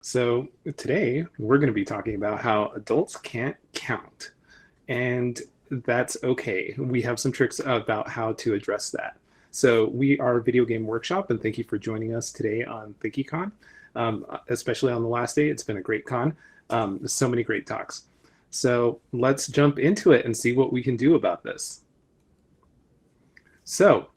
So today we're going to be talking about how adults can't count, and that's okay. We have some tricks about how to address that. So we are Video Game Workshop, and thank you for joining us today on ThinkyCon, especially on the last day. It's been a great con. So many great talks. So let's jump into it and see what we can do about this. So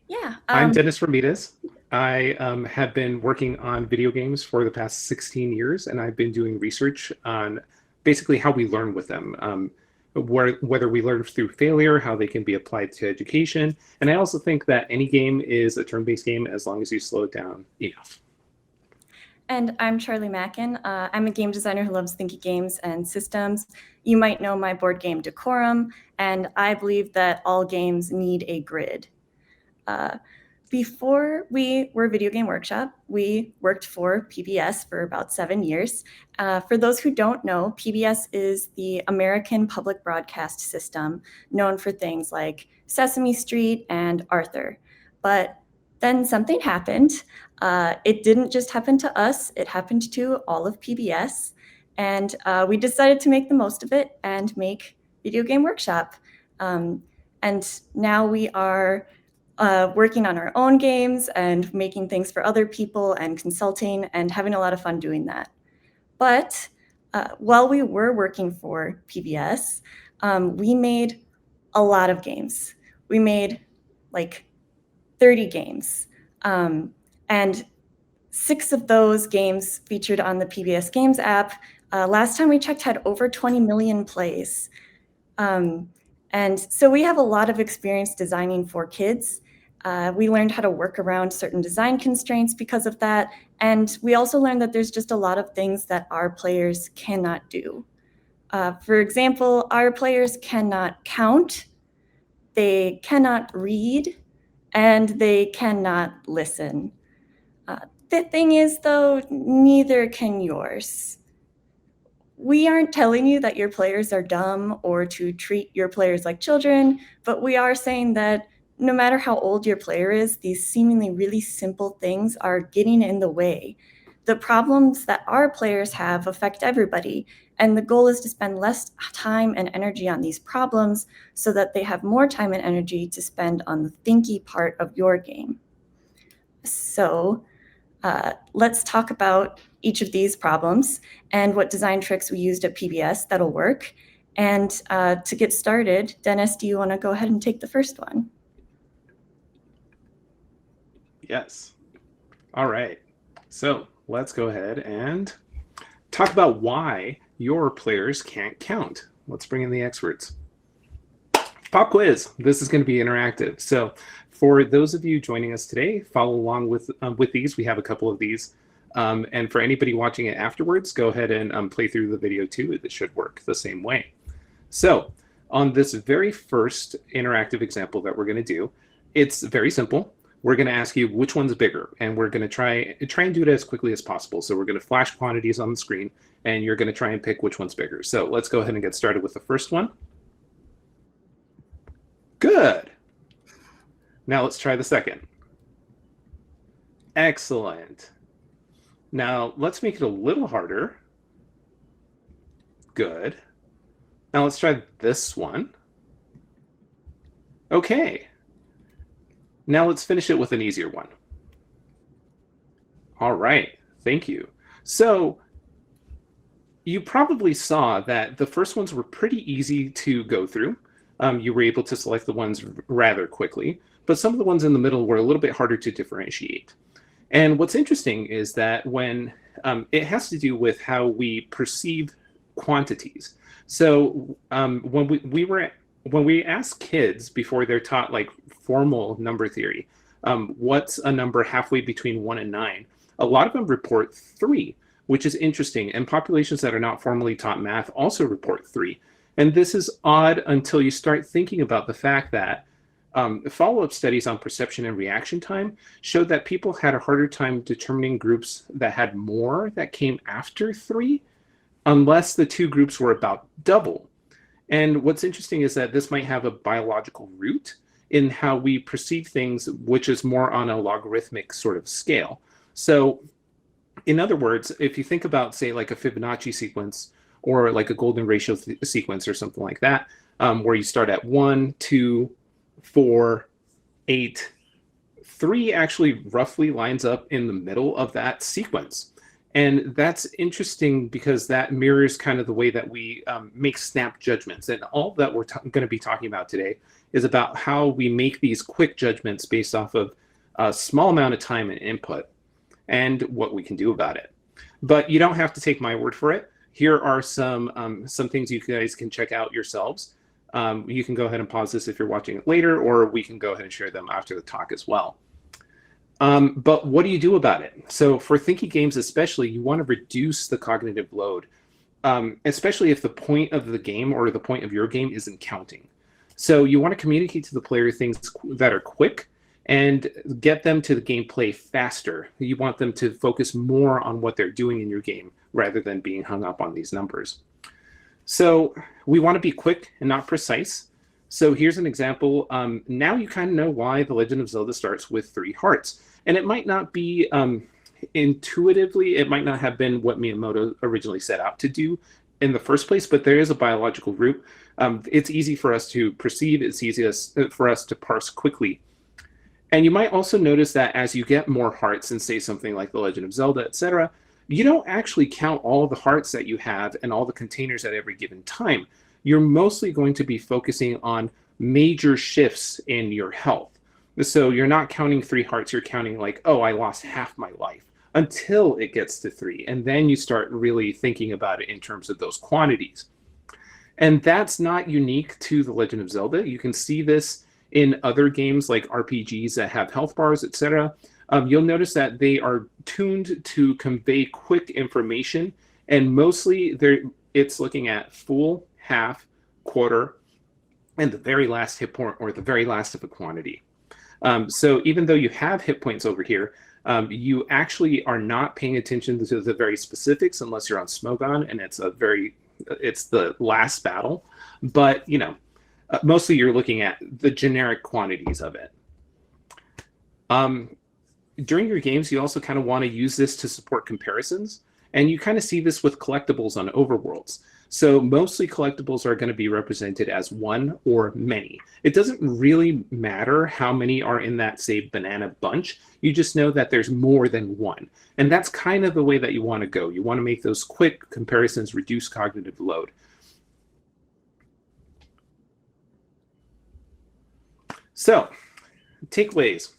Yeah. I'm Dennis Ramirez. I have been working on video games for the past 16 years, and I've been doing research on basically how we learn with them, whether we learn through failure, how they can be applied to education. And I also think that any game is a turn-based game as long as you slow it down enough. And I'm Charlie Mackin. I'm a game designer who loves Thinky games and systems. You might know my board game Decorum, and I believe that all games need a grid. Before we were Video Game Workshop, we worked for PBS for about 7 years. For those who don't know, PBS is the American public broadcast system, known for things like Sesame Street and Arthur. But then something happened. It didn't just happen to us, it happened to all of PBS. And we decided to make the most of it and make Video Game Workshop. And now we are working on our own games and making things for other people and consulting and having a lot of fun doing that. But while we were working for PBS, we made a lot of games. We made like 30 games. And 6 of those games featured on the PBS Games app. Last time we checked had over 20 million plays. And so we have a lot of experience designing for kids. We learned how to work around certain design constraints because of that. And we also learned that there's just a lot of things that our players cannot do. For example, our players cannot count, they cannot read, and they cannot listen. The thing is, though, neither can yours. We aren't telling you that your players are dumb or to treat your players like children, but we are saying that no matter how old your player is, these seemingly really simple things are getting in the way. The problems that our players have affect everybody, and the goal is to spend less time and energy on these problems so that they have more time and energy to spend on the thinky part of your game. So let's talk about each of these problems and what design tricks we used at PBS that'll work. And to get started, Dennis, do you want to go ahead and take the first one? Yes. All right. So let's go ahead and talk about why your players can't count. Let's bring in the experts. Pop quiz. This is going to be interactive. So for those of you joining us today, follow along with these. We have a couple of these. And for anybody watching it afterwards, go ahead and play through the video too. It should work the same way. So on this very first interactive example that we're going to do, it's very simple. We're going to ask you which one's bigger, and we're going to try and do it as quickly as possible. So we're going to flash quantities on the screen, and you're going to try and pick which one's bigger. So let's go ahead and get started with the first one. Good. Now let's try the second. Excellent. Now let's make it a little harder. Good. Now let's try this one. Okay. Now let's finish it with an easier one. All right, thank you. So you probably saw that the first ones were pretty easy to go through. You were able to select the ones rather quickly, but some of the ones in the middle were a little bit harder to differentiate. And what's interesting is that when it has to do with how we perceive quantities. So when we ask kids before they're taught like formal number theory, what's a number halfway between 1 and 9? A lot of them report 3, which is interesting. And populations that are not formally taught math also report 3. And this is odd until you start thinking about the fact that follow-up studies on perception and reaction time showed that people had a harder time determining groups that had more that came after 3, unless the two groups were about double. And what's interesting is that this might have a biological root in how we perceive things, which is more on a logarithmic sort of scale. So in other words, if you think about, say, like a Fibonacci sequence or like a golden ratio sequence or something like that, where you start at 1, 2, 4, 8, 3 actually roughly lines up in the middle of that sequence. And that's interesting because that mirrors kind of the way that we make snap judgments. And all that we're going to be talking about today is about how we make these quick judgments based off of a small amount of time and input and what we can do about it. But you don't have to take my word for it. Here are some things you guys can check out yourselves. You can go ahead and pause this if you're watching it later, or we can go ahead and share them after the talk as well. But what do you do about it? So for Thinky games especially, you want to reduce the cognitive load, especially if the point of the game or the point of your game isn't counting. So you want to communicate to the player things that are quick and get them to the gameplay faster. You want them to focus more on what they're doing in your game rather than being hung up on these numbers. So we want to be quick and not precise. So here's an example. Now you kind of know why The Legend of Zelda starts with 3 hearts. And it might not be intuitively, it might not have been what Miyamoto originally set out to do in the first place, but there is a biological root. It's easy for us to perceive, it's easy for us to parse quickly. And you might also notice that as you get more hearts in, say, something like The Legend of Zelda, etc., you don't actually count all the hearts that you have and all the containers at every given time. You're mostly going to be focusing on major shifts in your health. So you're not counting 3 hearts, you're counting like, oh, I lost half my life until it gets to 3. And then you start really thinking about it in terms of those quantities. And that's not unique to The Legend of Zelda. You can see this in other games like RPGs that have health bars, etc. You'll notice that they are tuned to convey quick information, and mostly it's looking at full, half, quarter, and the very last hit point or the very last of a quantity. So even though you have hit points over here, you actually are not paying attention to the very specifics unless you're on Smogon and it's the last battle. But mostly you're looking at the generic quantities of it. During your games, you also kind of want to use this to support comparisons. And you kind of see this with collectibles on overworlds. So mostly collectibles are going to be represented as 1 or many. It doesn't really matter how many are in that, say, banana bunch. You just know that there's more than 1. And that's kind of the way that you want to go. You want to make those quick comparisons, reduce cognitive load. So, takeaways.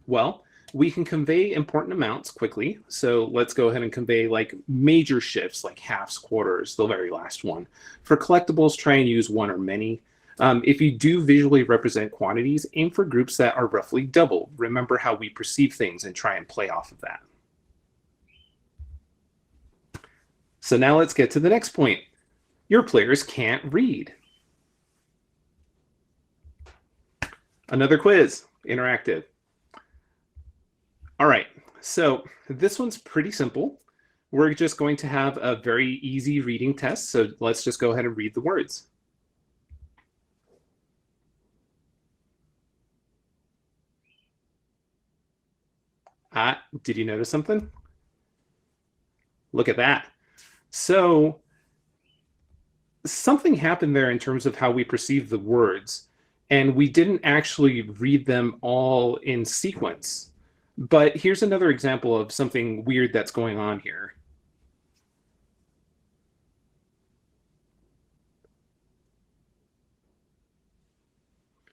Well, we can convey important amounts quickly. So let's go ahead and convey like major shifts, like halves, quarters, the very last one. For collectibles, try and use 1 or many. If you do visually represent quantities, aim for groups that are roughly double. Remember how we perceive things and try and play off of that. So now let's get to the next point. Your players can't read. Another quiz, interactive. All right, so this one's pretty simple. We're just going to have a very easy reading test. So let's just go ahead and read the words. Did you notice something? Look at that. So something happened there in terms of how we perceive the words, and we didn't actually read them all in sequence. But here's another example of something weird that's going on here.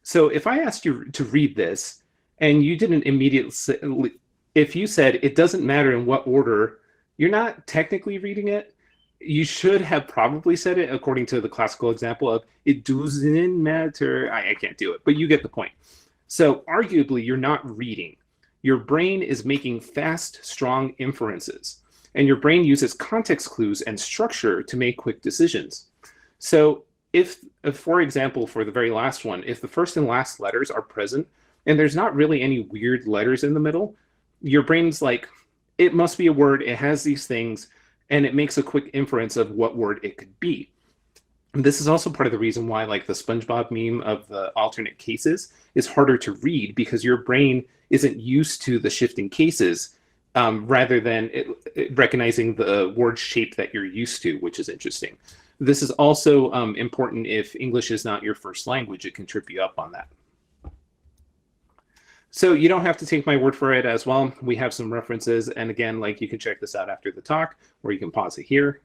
So if I asked you to read this and you didn't immediately, if you said it doesn't matter in what order, you're not technically reading it. You should have probably said it according to the classical example of it doesn't matter. I can't do it, but you get the point. So arguably you're not reading. Your brain is making fast, strong inferences, and your brain uses context clues and structure to make quick decisions. So if, for example, for the very last one, if the first and last letters are present and there's not really any weird letters in the middle, your brain's like, it must be a word, it has these things, and it makes a quick inference of what word it could be. And this is also part of the reason why, like, the SpongeBob meme of the alternate cases is harder to read, because your brain isn't used to the shifting cases rather than recognizing the word shape that you're used to, which is interesting. This is also important if English is not your first language. It can trip you up on that. So you don't have to take my word for it as well. We have some references. And again, like you can check this out after the talk, or you can pause it here.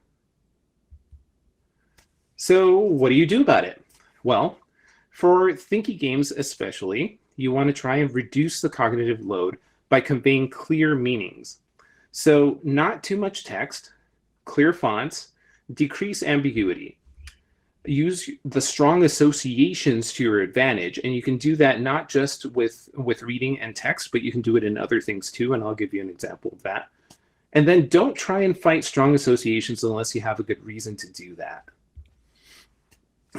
So what do you do about it? Well, for Thinky games especially, you want to try and reduce the cognitive load by conveying clear meanings. So not too much text, clear fonts, decrease ambiguity. Use the strong associations to your advantage, and you can do that not just with reading and text, but you can do it in other things too, and I'll give you an example of that. And then don't try and fight strong associations unless you have a good reason to do that.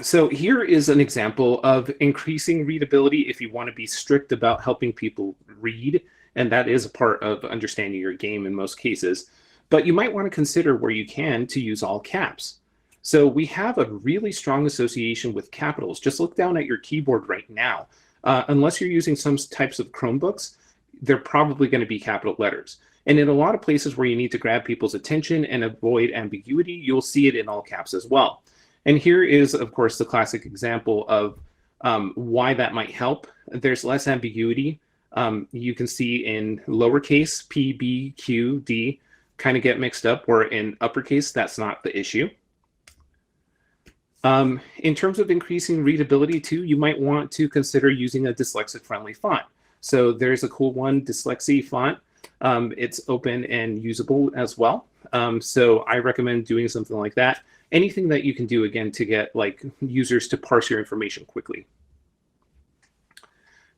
So here is an example of increasing readability if you want to be strict about helping people read, and that is a part of understanding your game in most cases. But you might want to consider where you can to use all caps. So we have a really strong association with capitals. Just look down at your keyboard right now. Unless you're using some types of Chromebooks, they're probably going to be capital letters. And in a lot of places where you need to grab people's attention and avoid ambiguity, you'll see it in all caps as well. And here is, of course, the classic example of why that might help. There's less ambiguity. You can see in lowercase P, B, Q, D kind of get mixed up, where in uppercase, that's not the issue. In terms of increasing readability too, you might want to consider using a dyslexic-friendly font. So there's a cool one, Dyslexie font. It's open and usable as well. So I recommend doing something like that. Anything that you can do, again, to get like users to parse your information quickly.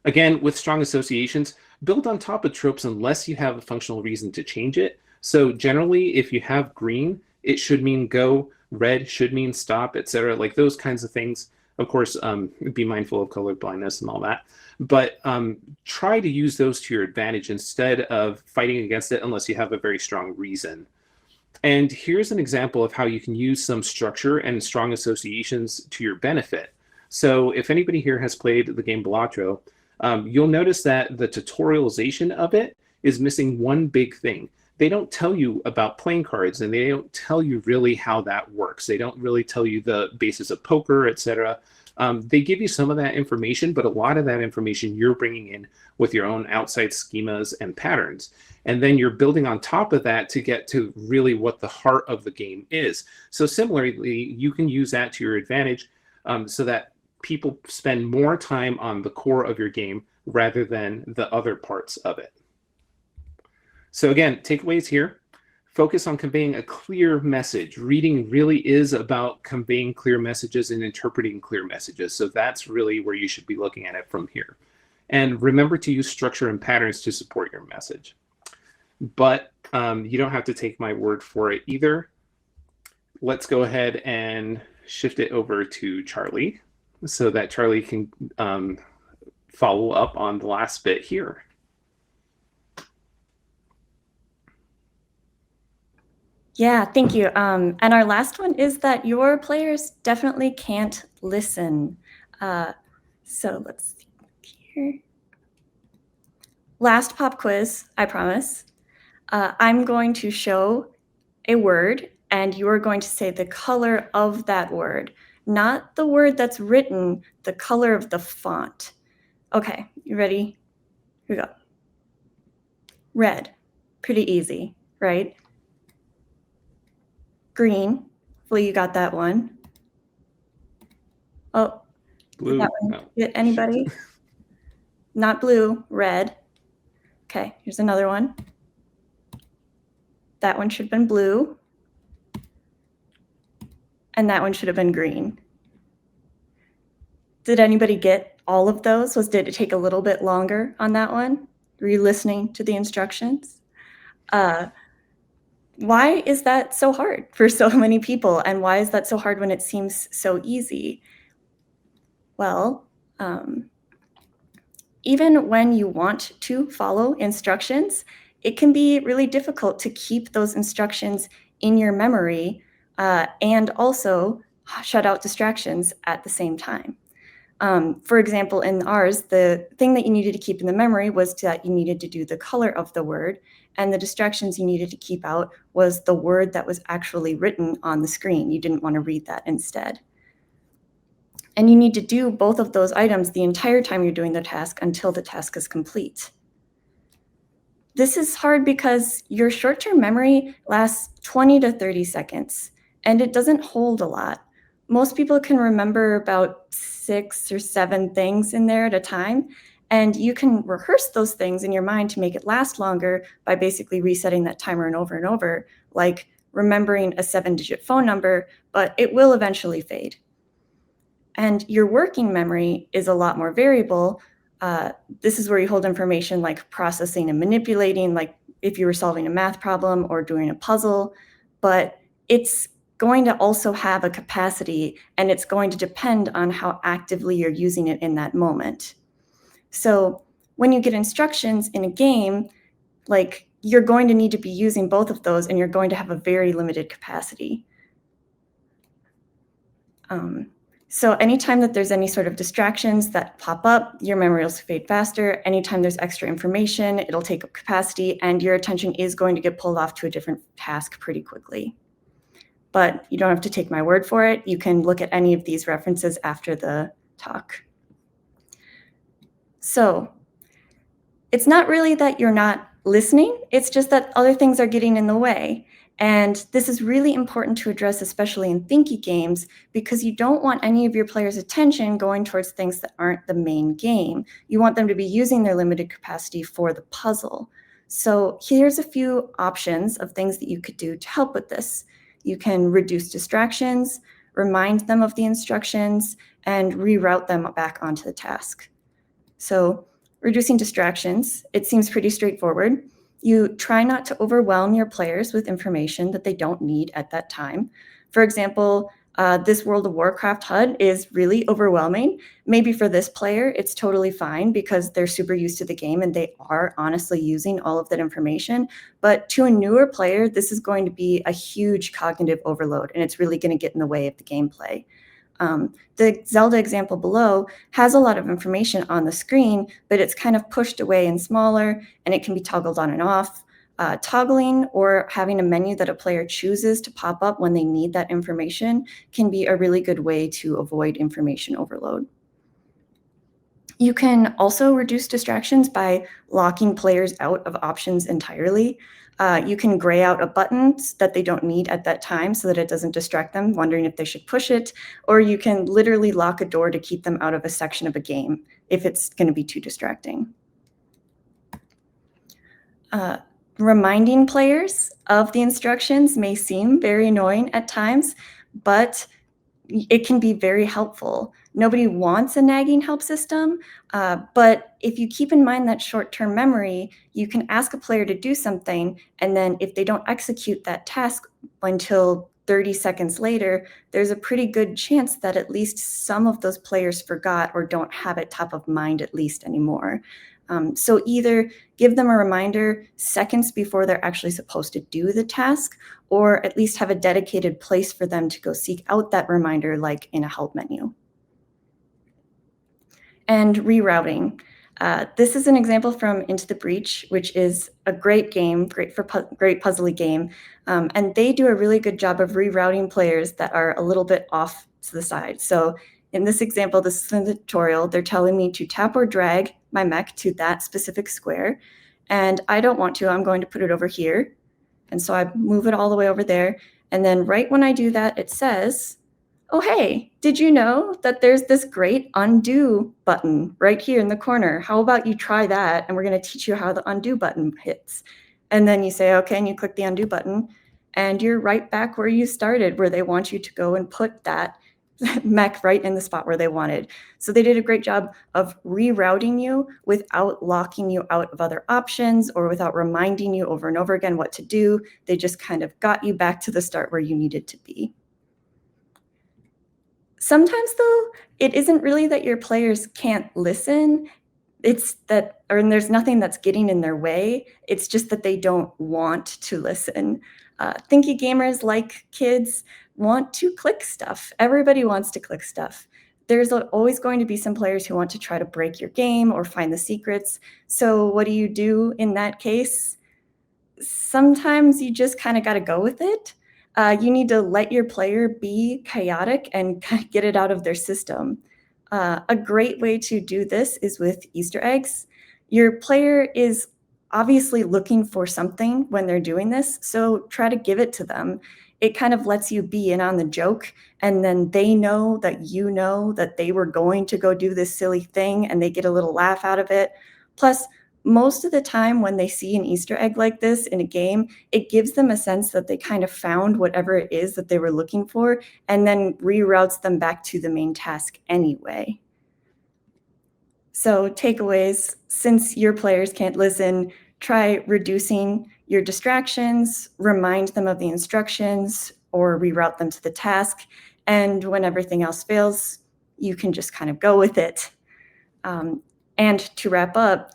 Again, with strong associations, build on top of tropes unless you have a functional reason to change it. So generally, if you have green, it should mean go, red should mean stop, etc. Like those kinds of things. Of course, be mindful of color blindness and all that. But try to use those to your advantage instead of fighting against it unless you have a very strong reason. And here's an example of how you can use some structure and strong associations to your benefit. So if anybody here has played the game Balatro, you'll notice that the tutorialization of it is missing one big thing. They don't tell you about playing cards, and they don't tell you really how that works. They don't really tell you the basis of poker, etc. They give you some of that information, but a lot of that information you're bringing in with your own outside schemas and patterns. And then you're building on top of that to get to really what the heart of the game is. So similarly, you can use that to your advantage so that people spend more time on the core of your game rather than the other parts of it. So again, takeaways here. Focus on conveying a clear message. Reading really is about conveying clear messages and interpreting clear messages. So that's really where you should be looking at it from here. And remember to use structure and patterns to support your message. But you don't have to take my word for it either. Let's go ahead and shift it over to Charlie so that Charlie can follow up on the last bit here. Yeah, thank you. And our last one is that your players definitely can't listen. So let's see here. Last pop quiz, I promise. I'm going to show a word, and you are going to say the color of that word, not the word that's written, the color of the font. Okay, you ready? Here we go. Red, pretty easy, right? Green, hopefully you got that one. Oh, Blue. that one get anybody? Not blue, red. Okay, here's another one. That one should have been blue. And that one should have been green. Did anybody get all of those? Did it take a little bit longer on that one? Were you listening to the instructions? Why is that so hard for so many people? And why is that so hard when it seems so easy? Well, even when you want to follow instructions, it can be really difficult to keep those instructions in your memory and also shut out distractions at the same time. For example, in ours, the thing that you needed to keep in the memory was that you needed to do the color of the word. and the distractions you needed to keep out was the word that was actually written on the screen. You didn't want to read that instead. And you need to do both of those items the entire time you're doing the task until the task is complete. This is hard because your short-term memory lasts 20 to 30 seconds, and it doesn't hold a lot. Most people can remember about 6 or 7 things in there at a time, and you can rehearse those things in your mind to make it last longer by basically resetting that timer and over, like remembering a 7-digit phone number, but it will eventually fade. And your working memory is a lot more variable. This is where you hold information like processing and manipulating, like if you were solving a math problem or doing a puzzle, but it's going to also have a capacity, and it's going to depend on how actively you're using it in that moment. So when you get instructions in a game, like you're going to need to be using both of those, and you're going to have a very limited capacity. So anytime that there's any sort of distractions that pop up, your memory will fade faster. Anytime there's extra information, it'll take up capacity, and your attention is going to get pulled off to a different task pretty quickly. But you don't have to take my word for it. You can look at any of these references after the talk. So it's not really that you're not listening, it's just that other things are getting in the way. And this is really important to address, especially in Thinky games, because you don't want any of your players' attention going towards things that aren't the main game. You want them to be using their limited capacity for the puzzle. So here's a few options of things that you could do to help with this. You can reduce distractions, remind them of the instructions, and reroute them back onto the task. So reducing distractions, it seems pretty straightforward. You try not to overwhelm your players with information that they don't need at that time. For example, this World of Warcraft HUD is really overwhelming. Maybe for this player, it's totally fine because they're super used to the game and they are honestly using all of that information. But to a newer player, this is going to be a huge cognitive overload, and it's really going to get in the way of the gameplay. The Zelda example below has a lot of information on the screen, but it's kind of pushed away and smaller, and it can be toggled on and off. Toggling or having a menu that a player chooses to pop up when they need that information can be a really good way to avoid information overload. You can also reduce distractions by locking players out of options entirely. You can gray out a button that they don't need at that time so that it doesn't distract them, wondering if they should push it, or you can literally lock a door to keep them out of a section of a game if it's going to be too distracting. Reminding players of the instructions may seem very annoying at times, but it can be very helpful. Nobody wants a nagging help system, but if you keep in mind that short-term memory, you can ask a player to do something, and then if they don't execute that task until 30 seconds later, there's a pretty good chance that at least some of those players forgot or don't have it top of mind at least anymore. So either give them a reminder seconds before they're actually supposed to do the task, or at least have a dedicated place for them to go seek out that reminder, like in a help menu. And rerouting. This is an example from Into the Breach, which is a great game, great puzzly game. And they do a really good job of rerouting players that are a little bit off to the side. So in this example, this is the tutorial. They're telling me to tap or drag my mech to that specific square. And I don't want to, I'm going to put it over here. And so I move it all the way over there. And then right when I do that, it says, oh, hey, did you know that there's this great undo button right here in the corner? How about you try that? And we're going to teach you how the undo button hits. And then you say, okay, and you click the undo button, and you're right back where you started, where they want you to go and put that mech right in the spot where they wanted. So they did a great job of rerouting you without locking you out of other options or without reminding you over and over again what to do. They just kind of got you back to the start where you needed to be. Sometimes, though, it isn't really that your players can't listen. It's that, or there's nothing that's getting in their way. It's just that they don't want to listen. Thinky gamers, like kids, want to click stuff. Everybody wants to click stuff. There's always going to be some players who want to try to break your game or find the secrets. So what do you do in that case? sometimes you just kind of got to go with it. You need to let your player be chaotic and kind of get it out of their system. A great way to do this is with Easter eggs. Your player is obviously looking for something when they're doing this, so try to give it to them. It kind of lets you be in on the joke, and then they know that they were going to go do this silly thing, and they get a little laugh out of it. Plus, most of the time when they see an Easter egg like this in a game, it gives them a sense that they kind of found whatever it is that they were looking for, and then reroutes them back to the main task anyway. So takeaways, since your players can't listen, try reducing your distractions, remind them of the instructions, or reroute them to the task. And when everything else fails, you can just kind of go with it. And to wrap up,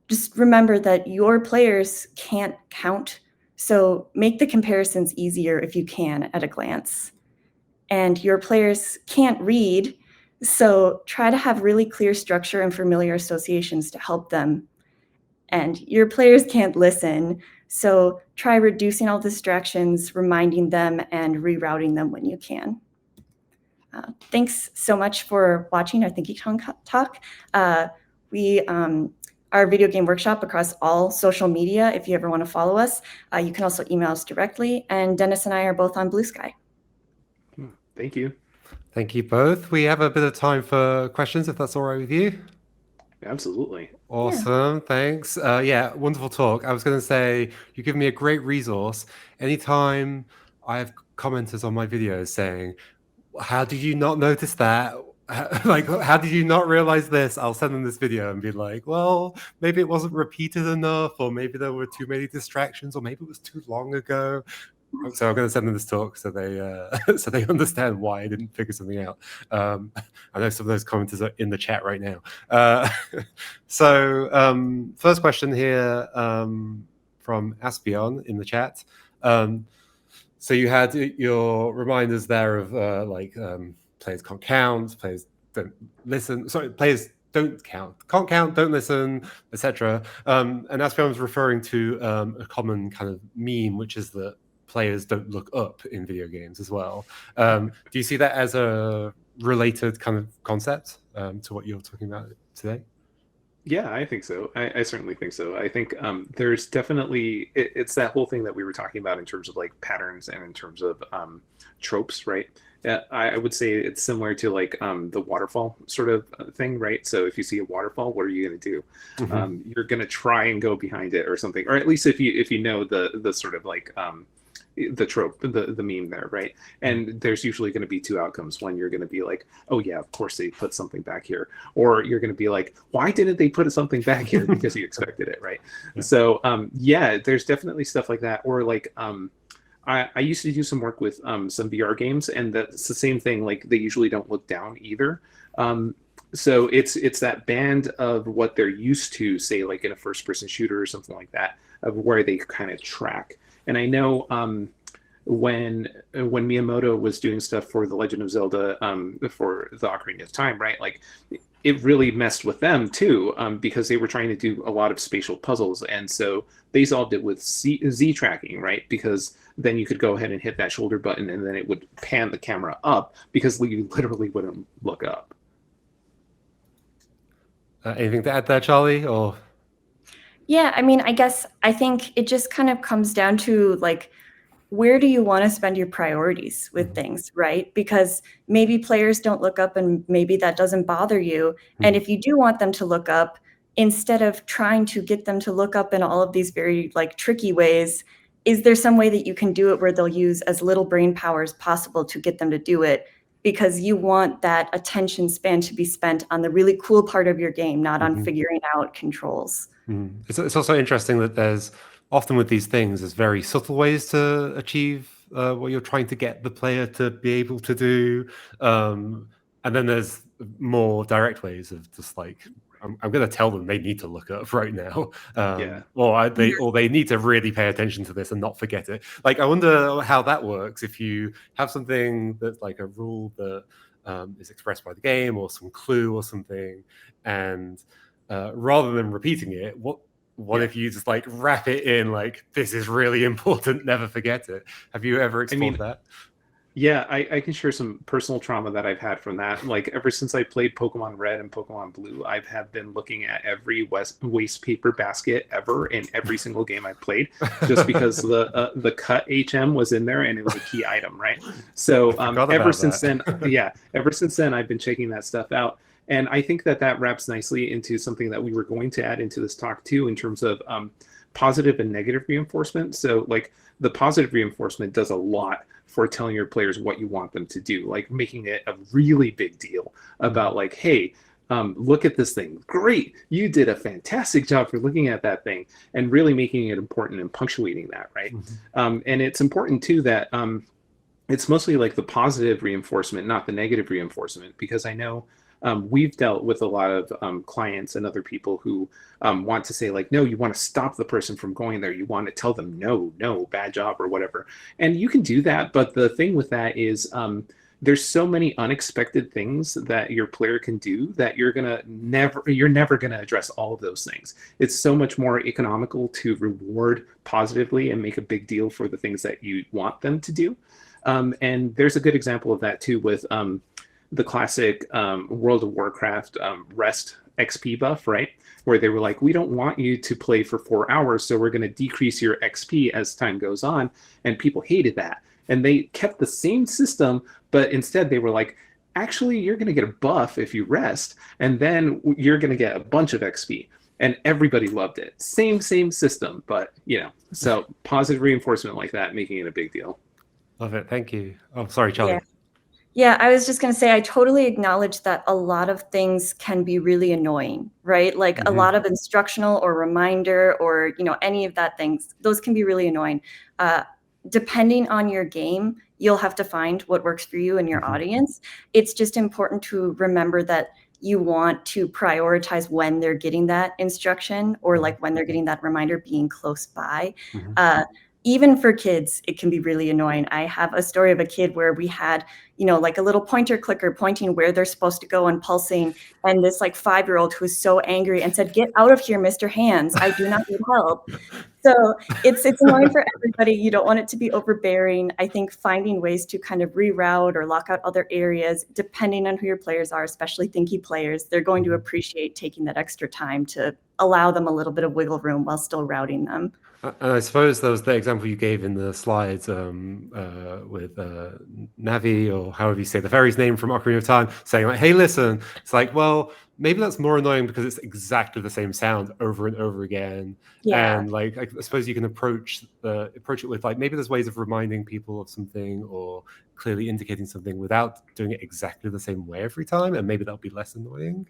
just remember that your players can't count. So make the comparisons easier if you can at a glance. And your players can't read, so try to have really clear structure and familiar associations to help them. And your players can't listen, so try reducing all distractions, reminding them, and rerouting them when you can. Thanks so much for watching our ThinkyCon talk. We our video game workshop across all social media. If you ever want to follow us, you can also email us directly. And Dennis and I are both on Blue Sky. Thank you. Thank you both. We have a bit of time for questions, if that's all right with you. Absolutely. Awesome. Yeah. Thanks. Yeah, wonderful talk. I was going to say, you give me a great resource. Anytime I have commenters on my videos saying, how did you not notice that? Like, how did you not realize this? I'll send them this video and be like, well, maybe it wasn't repeated enough, or maybe there were too many distractions, or maybe it was too long ago. So I'm going to send them this talk so they understand why I didn't figure something out. I know some of those commenters are in the chat right now. First question here from Aspion in the chat. So you had your reminders there of players can't count, players don't listen. Sorry, players don't count, can't count, don't listen, etc. And Aspion was referring to a common kind of meme, which is that players don't look up in video games as well. Do you see that as a related kind of concept to what you're talking about today? Yeah, I think so. I certainly think so. I think there's definitely, it's that whole thing that we were talking about in terms of like patterns and in terms of tropes, right? I would say it's similar to like the waterfall sort of thing, right? So if you see a waterfall, what are you going to do? Mm-hmm. You're going to try and go behind it or something, or at least if you know the sort of like the trope, the meme there, right? And there's usually going to be two outcomes. One, you're going to be like, oh yeah, of course they put something back here, or you're going to be like, why didn't they put something back here? Because you expected it, right? Yeah. So yeah, there's definitely stuff like that. Or like I used to do some work with some VR games, and that's the same thing. Like they usually don't look down either. So it's that band of what they're used to, say like in a first-person shooter or something like that, of where they kind of track. And I know when Miyamoto was doing stuff for The Legend of Zelda for the Ocarina of Time, right? Like it really messed with them too, because they were trying to do a lot of spatial puzzles, and so they solved it with Z tracking, right? Because then you could go ahead and hit that shoulder button, and then it would pan the camera up, because you literally wouldn't look up. Anything to add there, Charlie? Or yeah, I mean, I think it just kind of comes down to like, where do you want to spend your priorities with things, right? Because maybe players don't look up, and maybe that doesn't bother you. And if you do want them to look up, instead of trying to get them to look up in all of these very like tricky ways, is there some way that you can do it where they'll use as little brain power as possible to get them to do it? Because you want that attention span to be spent on the really cool part of your game, not on figuring out controls. It's also interesting that there's often with these things, there's very subtle ways to achieve what you're trying to get the player to be able to do. And then there's more direct ways of just like, I'm going to tell them they need to look up right now. Or they need to really pay attention to this and not forget it. Like, I wonder how that works if you have something that's like a rule that is expressed by the game or some clue or something, and rather than repeating it, what what if you just like wrap it in like, this is really important, never forget it? Have you ever explored that? Yeah, I can share some personal trauma that I've had from that. Like ever since I played Pokemon Red and Pokemon Blue, I've been looking at every waste paper basket ever in every single game I've played, just because the cut HM was in there and it was a key item, right? So ever since then, I've been checking that stuff out. And I think that wraps nicely into something that we were going to add into this talk too, in terms of positive and negative reinforcement. So like the positive reinforcement does a lot for telling your players what you want them to do, like making it a really big deal about like, hey, look at this thing. Great. You did a fantastic job for looking at that thing, and really making it important and punctuating that, right? And it's important too that it's mostly like the positive reinforcement, not the negative reinforcement, because I know we've dealt with a lot of clients and other people who want to say like, no, you want to stop the person from going there. You want to tell them, no, bad job or whatever. And you can do that. But the thing with that is there's so many unexpected things that your player can do that you're never going to address all of those things. It's so much more economical to reward positively and make a big deal for the things that you want them to do. And there's a good example of that too with the classic World of Warcraft rest XP buff, right? Where they were like, we don't want you to play for 4 hours, so we're going to decrease your XP as time goes on. And people hated that. And they kept the same system, but instead they were like, actually, you're going to get a buff if you rest, and then you're going to get a bunch of XP. And everybody loved it. Same system, but so positive reinforcement like that, making it a big deal. Love it. Thank you. Oh, sorry, Charlie. Yeah, I was just going to say, I totally acknowledge that a lot of things can be really annoying, right? Like a lot of instructional or reminder or, any of that things, those can be really annoying. Depending on your game, you'll have to find what works for you and your audience. It's just important to remember that you want to prioritize when they're getting that instruction or like when they're getting that reminder being close by. Even for kids, it can be really annoying. I have a story of a kid where we had, like a little pointer clicker pointing where they're supposed to go and pulsing. And this like 5-year-old who was so angry and said, "Get out of here, Mr. Hands. I do not need help." So it's annoying for everybody. You don't want it to be overbearing. I think finding ways to kind of reroute or lock out other areas, depending on who your players are, especially Thinky players, they're going to appreciate taking that extra time to allow them a little bit of wiggle room while still routing them. And I suppose there was the example you gave in the slides with Navi, or however you say the fairy's name from Ocarina of Time, saying like, "Hey, listen." It's like, well, maybe that's more annoying because it's exactly the same sound over and over again. Yeah. And like, I suppose you can approach it with like, maybe there's ways of reminding people of something or clearly indicating something without doing it exactly the same way every time, and maybe that'll be less annoying.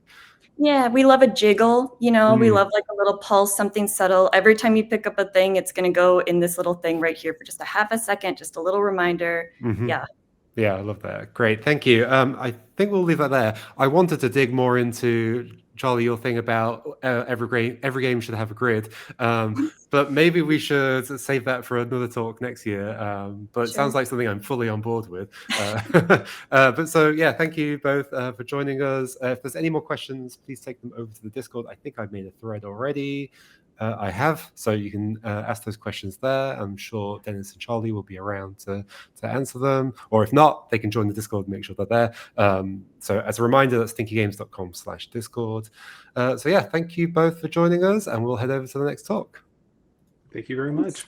Yeah, we love a jiggle, we love like a little pulse, something subtle. Every time you pick up a thing, it's going to go in this little thing right here for just a half a second, just a little reminder. Yeah, I love that. Great, thank you. I think we'll leave that there. I wanted to dig more into, Charlie, your thing about every game should have a grid, but maybe we should save that for another talk next year. But it sounds like something I'm fully on board with. But so yeah, thank you both for joining us. If there's any more questions, please take them over to the Discord. I think I've made a thread already. I have, so you can ask those questions there. I'm sure Dennis and Charlie will be around to answer them, or if not, they can join the Discord and make sure they're there. So as a reminder, that's thinkygames.com/Discord. So yeah, thank you both for joining us, and we'll head over to the next talk. Thank you very much.